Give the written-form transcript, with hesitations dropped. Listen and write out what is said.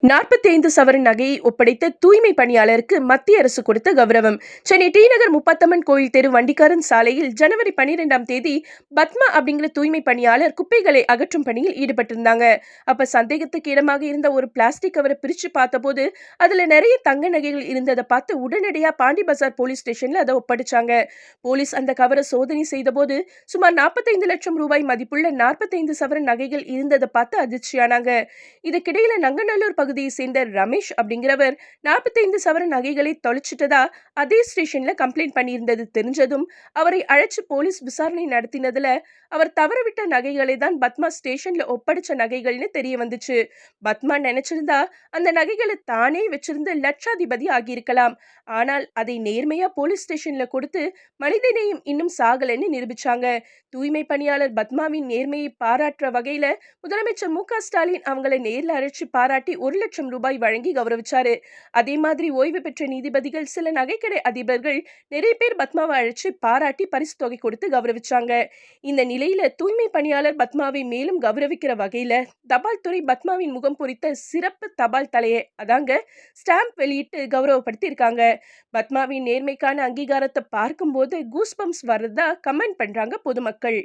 45 சவரன் நகையை ஒப்படைத்த தூய்மை பணியாளருக்கு மத்திய அரசு கொடுத்த கௌரவம். சென்னை டி நகர் முப்பாத்தம்மன் கோயில் தெரு வண்டிக்காரன் சாலையில் ஜனவரி 12ஆம் தேதி பத்மா அப்படிங்கிற தூய்மை பணியாளர் குப்பைகளை அகற்றும் பணியில் ஈடுபட்டிருந்தாங்க. அப்ப சந்தேகத்துக்கு இடமாக இருந்த ஒரு பிளாஸ்டிக் கவரை பிரிச்சு பார்த்தபோது அதுல நிறைய தங்க நகைகள் இருந்ததை பார்த்து உடனடியா பாண்டி பஜார் போலீஸ் ஸ்டேஷன்ல அதை ஒப்படைச்சாங்க. போலீஸ் அந்த கவரை சோதனை செய்தபோது சுமார் 45 லட்சம் ரூபாய் மதிப்புள்ள 45 சவரன் நகைகள் இருந்ததை பார்த்து அதிர்ச்சியானாங்க. இதுக்கிடையில நங்கநல்லூர் பகுதியை சேர்ந்த ரமேஷ் அப்படிங்கிறவர் 45 சவரன் நகைகளை தொலைச்சிட்டதா அதே ஸ்டேஷன்ல கம்ப்ளைண்ட் பண்ணியிருந்தது தெரிஞ்சதும் அவரை அழைச்சு போலீஸ் விசாரணை நடத்தினதுல அவர் தவறவிட்ட நகைகளை தான் பத்மா ஸ்டேஷன்ல ஒப்படைச்ச நகைகள்னு தெரிய வந்துச்சு. பத்மா நினைச்சிருந்தா அந்த நகைகளை தானே வச்சிருந்து லட்சாதிபதி ஆகியிருக்கலாம். ஆனால் அதை நேர்மையா போலீஸ் ஸ்டேஷன்ல கொடுத்து மனிதநேயம் இன்னும் சாகலைன்னு நிரூபிச்சாங்க. தூய்மை பணியாளர் பத்மாவின் நேர்மையை பாராட்டுற வகையில முதலமைச்சர் மு.க. ஸ்டாலின் அவங்களை நேர்ல அழைச்சு பாராட்டி 1 லட்சம் ரூபாய் வழங்கி கௌரவிச்சாரு. அதே மாதிரி ஓய்வு பெற்ற நீதிபதிகள், சில நகைக்கடை அதிபர்கள் நிறைய பேர் பத்மாவை அழைச்சு பாராட்டி பரிசு தொகை கொடுத்து கௌரவிச்சாங்க. இந்த நிலையில தூய்மை பணியாளர் பத்மாவை மேலும் கௌரவிக்கிற வகையில தபால் துறை பத்மாவின் முகம் பொறித்த சிறப்பு தபால் தலையை அதாங்க ஸ்டாம்ப் வெளியிட்டு கௌரவப்படுத்தி இருக்காங்க. பத்மாவின் நேர்மைக்கான அங்கீகாரத்தை பார்க்கும்போது கூஸ்பம்ஸ் வர்றதா கமெண்ட் பண்றாங்க பொதுமக்கள்.